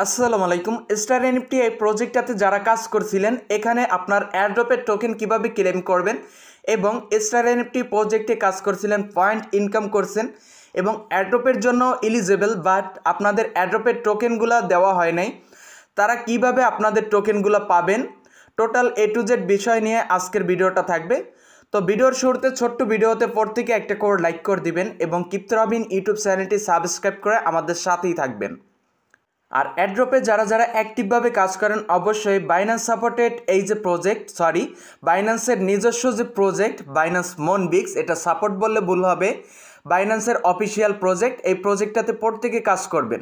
আসসালামু আলাইকুম। Star NFT এই প্রজেক্টটাতে যারা কাজ করছিলেন, এখানে আপনার এয়ারড্রপের টোকেন কিভাবে ক্লেম করবেন এবং স্টার এনএফটি প্রজেক্টে কাজ করছিলেন, পয়েন্ট ইনকাম করছেন এবং এয়ারড্রপের জন্য এলিজেবল, বাট আপনাদের এয়ারড্রপের টোকেনগুলো দেওয়া হয় নাই, তারা কিভাবে আপনাদের টোকেনগুলো পাবেন, টোটাল এ টু জেড বিষয় নিয়ে আজকের ভিডিওটা থাকবে। তো ভিডিওর শুরুতে ছোট্ট ভিডিওতে প্রত্যেকে একটা করে লাইক করে দিবেন এবং কিপ্ত রবিন ইউটিউব চ্যানেলটি সাবস্ক্রাইব করে আমাদের সাথেই থাকবেন। আর অ্যাড্রপে যারা যারা অ্যাক্টিভভাবে কাজ করেন, অবশ্যই বাইন্যান্স সাপোর্টেড এই যে প্রজেক্ট, বাইন্যান্সের নিজস্ব যে প্রজেক্ট বাইন্যান্স মনবিক্স, এটা সাপোর্ট বললে ভুল হবে, বাইন্যান্সের অফিসিয়াল প্রজেক্ট, এই প্রজেক্টটাতে প্রত্যেকে কাজ করবেন।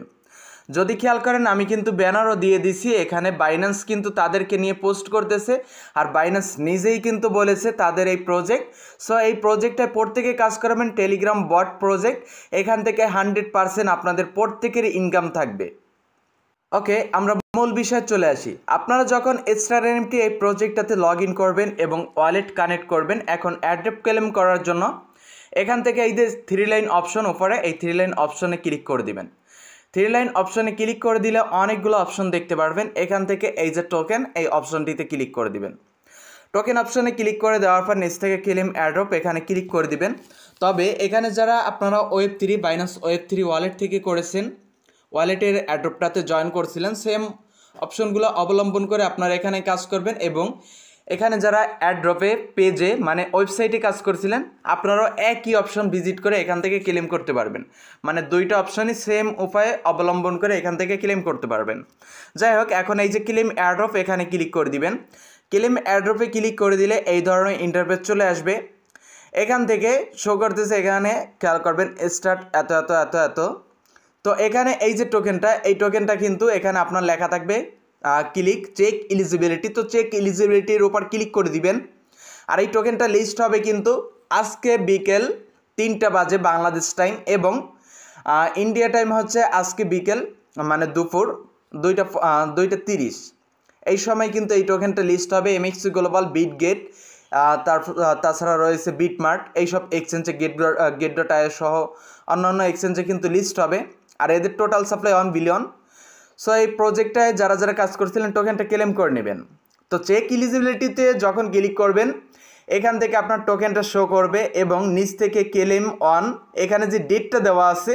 যদি খেয়াল করেন, আমি কিন্তু ব্যানারও দিয়ে দিছি, এখানে বাইন্যান্স কিন্তু তাদেরকে নিয়ে পোস্ট করতেছে আর বাইন্যান্স নিজেই কিন্তু বলেছে তাদের এই প্রজেক্ট। সো এই প্রজেক্টটায় প্রত্যেকে কাজ করবেন, টেলিগ্রাম বট প্রজেক্ট, এখান থেকে 100% আপনাদের প্রত্যেকের ইনকাম থাকবে। ওকে, আমরা মূল বিষয়ে চলে আসি। আপনারা যখন স্টার এনএফটি এই প্রজেক্টটাতে লগ ইন করবেন এবং ওয়ালেট কানেক্ট করবেন, এখন অ্যাড্রপ ক্লেম করার জন্য এখান থেকে এই যে 3 লাইন অপশন উপরে, এই 3 লাইন অপশনে ক্লিক করে দিবেন। 3 লাইন অপশনে ক্লিক করে দিলে অনেকগুলো অপশন দেখতে পারবেন। এখান থেকে এই যে টোকেন, এই অপশনটিতে ক্লিক করে দিবেন। টোকেন অপশনে ক্লিক করে দেওয়ার পর নিচ থেকে ক্লেম অ্যাড্রপ এখানে ক্লিক করে দিবেন। তবে এখানে যারা আপনারা Web3 বাইন্যান্স Web3 ওয়ালেট থেকে করেছেন, ওয়ালেটের অ্যাড্রপটাতে জয়েন করছিলেন, সেম অপশনগুলো অবলম্বন করে আপনারা এখানে কাজ করবেন এবং এখানে যারা অ্যাড্রপে পেজে মানে ওয়েবসাইটে কাজ করছিলেন, আপনারাও একই অপশন ভিজিট করে এখান থেকে ক্লেম করতে পারবেন। মানে দুইটা অপশনই সেম উপায়ে অবলম্বন করে এখান থেকে ক্লেম করতে পারবেন। যাই হোক, এখন এই যে ক্লেম অ্যাড্রপ এখানে ক্লিক করে দিবেন। ক্লেম অ্যাড্রপে ক্লিক করে দিলে এই ধরনের ইন্টারফেস চলে আসবে। এখান থেকে শো করতেছে, এখানে খেয়াল করবেন স্টার্ট এত এত এত এত। তো এখানে এই যে টোকেনটা, এই টোকেনটা কিন্তু এখানে আপনার লেখা থাকবে ক্লিক চেক এলিজিবিলিটি। তো চেক এলিজিবিলিটির উপর ক্লিক করে দিবেন। আর এই টোকেনটা লিস্ট হবে কিন্তু আজকে বিকেল 3টা বাজে বাংলাদেশ টাইম এবং ইন্ডিয়া টাইম হচ্ছে আজকে বিকেল মানে দুপুর 2টা 30 এই সময় কিন্তু এই টোকেনটা লিস্ট হবে। এমএক্সি গ্লোবাল, বিটগেট, তাছাড়া রয়েছে বিটমার্ট, এইসব এক্সচেঞ্জে গেট.আই সহ অন্যান্য এক্সচেঞ্জে কিন্তু লিস্ট হবে। আর এদের টোটাল সাপ্লাই 1 বিলিয়ন। সো এই প্রজেক্টটায় যারা যারা কাজ করছিলেন টোকেনটা ক্লেম করে নেবেন। তো চেক এলিজিবিলিটিতে যখন ক্লিক করবেন, এখান থেকে আপনার টোকেনটা শো করবে এবং নিচ থেকে ক্লেম অন, এখানে যে ডেটটা দেওয়া আছে,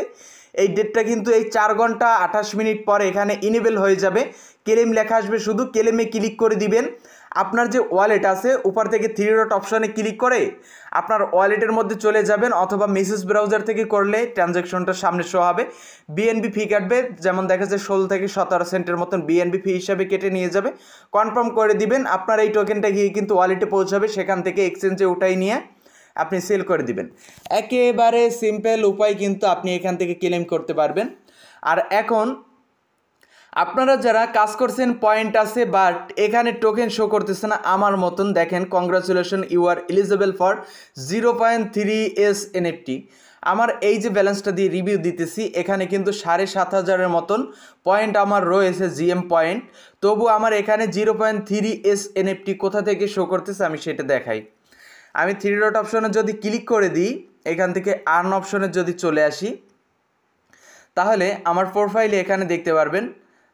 এই ডেটটা কিন্তু এই 4 ঘন্টা 28 মিনিট পরে এখানে ইনেবল হয়ে যাবে। ক্লেম লেখা আসবে, শুধু ক্লেমে ক্লিক করে দিবেন। আপনার যে ওয়ালেট আছে উপর থেকে 3 ডট অপশনে ক্লিক করে আপনার ওয়ালেটের মধ্যে চলে যাবেন, অথবা মেসেজ ব্রাউজার থেকে করলে ট্রানজ্যাকশনটা সামনে শো হবে। বিএনবি ফি কাটবে, যেমন দেখা যাচ্ছে 16 থেকে 17 সেন্টের মতন বিএনবি ফি হিসাবে কেটে নিয়ে যাবে। কনফার্ম করে দিবেন, আপনার এই টোকেনটা গিয়ে কিন্তু ওয়ালেটে পৌঁছাবে, সেখান থেকে এক্সচেঞ্জে উঠাই নিয়ে আপনি সেল করে দিবেন। একেবারে সিম্পল উপায় কিন্তু আপনি এখান থেকে ক্লেম করতে পারবেন। আর এখন আপনারা যারা কাজ করছেন, পয়েন্ট আছে বাট এখানে টোকেন শো করতেছে না, আমার মতন দেখেন, congratulation, you are eligible for 0.3 NFT. আমার এই যে ব্যালেন্সটা দিয়ে রিভিউ দিতেছি, এখানে কিন্তু 7,500 মতন পয়েন্ট আমার রয়েছে, জিএম পয়েন্ট। তবু আমার এখানে 0.3 এনএফটি কোথা থেকে শো করতেছে আমি সেটা দেখাই। আমি 3 ডট অপশনে যদি ক্লিক করে দিই, এখান থেকে আর্ন অপশনে যদি চলে আসি, তাহলে আমার প্রোফাইলে এখানে দেখতে পারবেন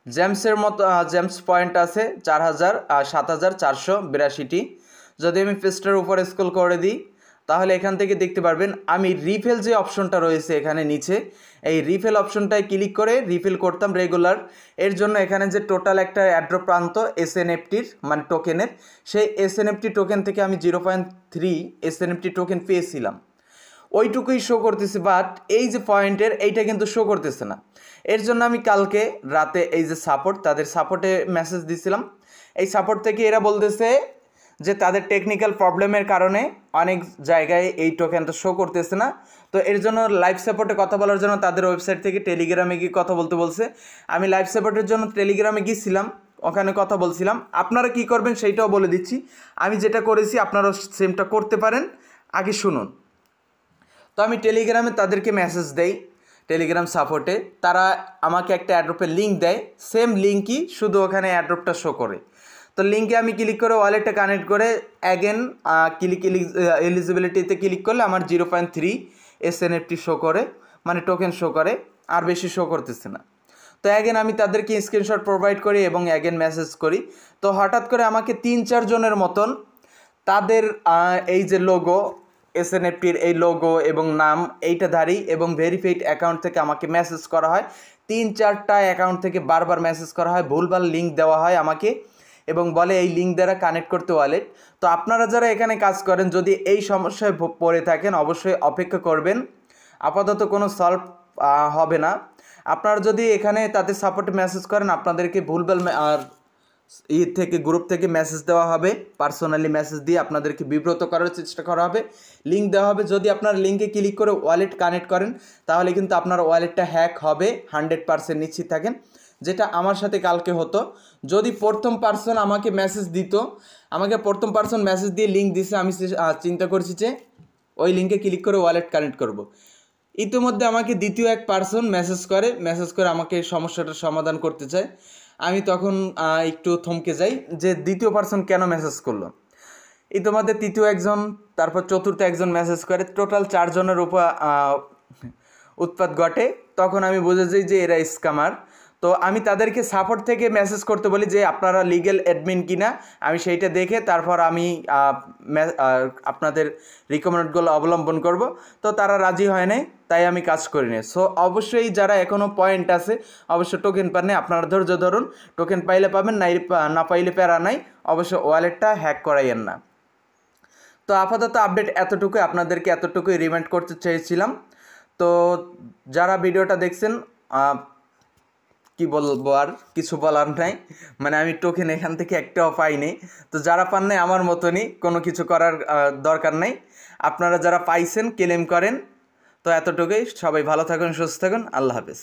জেমসের মতো জেমস পয়েন্ট আছে 7,482টি। যদি আমি পেজটার উপরে স্ক্রল করে দিই, তাহলে এখান থেকে দেখতে পারবেন আমি রিফিল যে অপশনটা রয়েছে এখানে নিচে, এই রিফিল অপশনটায় ক্লিক করে রিফিল করতাম রেগুলার। এর জন্য এখানে যে টোটাল একটা অ্যাড্রপ প্রান্ত এসএনএফটির মানে টোকেনের, সেই এসএনএফটি টোকেন থেকে আমি 0.3 এসএনএফটি টোকেন পেয়েছিলাম, ওইটুকুই শো করতেছে। বাট এই যে পয়েন্টের এইটা কিন্তু শো করতেছে না। এর জন্য আমি কালকে রাতে এই যে সাপোর্ট, তাদের সাপোর্টে মেসেজ দিয়েছিলাম। এই সাপোর্ট থেকে এরা বলতেছে যে তাদের টেকনিক্যাল প্রবলেমের কারণে অনেক জায়গায় এই টোকেনটা শো করতেছে না। তো এর জন্য লাইভ সাপোর্টে কথা বলার জন্য তাদের ওয়েবসাইট থেকে টেলিগ্রামে গিয়ে কথা বলতে বলছে। আমি লাইভ সাপোর্টের জন্য টেলিগ্রামে গিয়েছিলাম, ওখানে কথা বলছিলাম। আপনারা কি করবেন সেইটাও বলে দিচ্ছি। আমি যেটা করেছি আপনারাও সেমটা করতে পারেন, আগে শুনুন। তো আমি টেলিগ্রামে তাদেরকে মেসেজ দেই, টেলিগ্রাম সাপোর্টে তারা আমাকে একটা অ্যাড্রপের লিঙ্ক দেয়, সেম লিঙ্কই, শুধু ওখানে অ্যাড্রপটা শো করে। তো লিঙ্কে আমি ক্লিক করে ওয়ালেটটা কানেক্ট করে অ্যাগেন ক্লিক এলিজিবিলিটিতে ক্লিক করলে আমার 0.3 এসএনএফটি শো করে, মানে টোকেন শো করে, আর বেশি শো করতেছে না। তো অ্যাগেন আমি তাদেরকে স্ক্রিনশট প্রোভাইড করি এবং অ্যাগেন মেসেজ করি। তো হঠাৎ করে আমাকে 3-4 জনের মতন তাদের এই যে লোগো এসএনএফটির এই লোগো এবং নাম এইটাধারী এবং ভেরিফাইড অ্যাকাউন্ট থেকে আমাকে মেসেজ করা হয়। 3-4টা অ্যাকাউন্ট থেকে বারবার মেসেজ করা হয়, ভুলভাল লিঙ্ক দেওয়া হয় আমাকে এবং বলে এই লিঙ্ক দ্বারা কানেক্ট করতে ওয়ালেট। তো আপনারা যারা এখানে কাজ করেন যদি এই সমস্যায় পড়ে থাকেন অবশ্যই অপেক্ষা করবেন, আপাতত কোনো সলভ হবে না। আপনারা যদি এখানে তাদের সাপোর্টে মেসেজ করেন আপনাদেরকে ভুলভাল থেকে গ্রুপ থেকে মেসেজ দেওয়া হবে, পার্সোনালি মেসেজ দিয়ে আপনাদেরকে বিব্রত করার চেষ্টা করা হবে, লিঙ্ক দেওয়া হবে। যদি আপনার লিঙ্কে ক্লিক করে ওয়ালেট কানেক্ট করেন তাহলে কিন্তু আপনার ওয়ালেটটা হ্যাক হবে 100% নিশ্চিত থাকেন, যেটা আমার সাথে কালকে হতো। যদি প্রথম পার্সন আমাকে মেসেজ দিত, আমাকে প্রথম পার্সন মেসেজ দিয়ে লিঙ্ক দিছে, আমি চিন্তা করছি যে ওই লিঙ্কে ক্লিক করে ওয়ালেট কানেক্ট করব। ইতিমধ্যে আমাকে দ্বিতীয় এক পার্সন মেসেজ করে আমাকে সমস্যাটার সমাধান করতে চায়। আমি তখন একটু থমকে যাই যে দ্বিতীয় পার্সন কেন মেসেজ করলো। ইতিমধ্যে তৃতীয় একজন, তারপর চতুর্থ একজন মেসেজ করে, টোটাল 4 জনের উপর উৎপাত ঘটে। তখন আমি বুঝে যাই যে এরা স্ক্যামার। তো আমি তাদেরকে সাপোর্ট থেকে মেসেজ করতে বলি যে আপনারা লিগ্যাল অ্যাডমিন কিনা আমি সেইটা দেখে তারপর আমি আপনাদের রিকমেন্ডগুলো অবলম্বন করব। তো তারা রাজি হয় নাই, তাই আমি কাজ করি না। সো অবশ্যই যারা এখনও পয়েন্ট আছে অবশ্যই টোকেন পান নাই, আপনারা ধৈর্য ধরুন, টোকেন পাইলে পাবেন, না পাইলে প্যারা নাই, অবশ্য ওয়ালেটটা হ্যাক করাইয়েন না। তো আপাতত আপডেট এতটুকুই, আপনাদেরকে এতটুকুই রিমাইন্ড করতে চেয়েছিলাম। তো যারা ভিডিওটা দেখছেন কি বলবো, আর কিছু বলার নাই, মানে আমি টোকেন এখান থেকে একটাও পাইনি। তো যারা পান নাই আমার মতনই, কোনো কিছু করার দরকার নাই। আপনারা যারা পাইছেন ক্লেম করেন। তো এতটুকুই, সবাই ভালো থাকুন, সুস্থ থাকুন, আল্লাহ হাফেজ।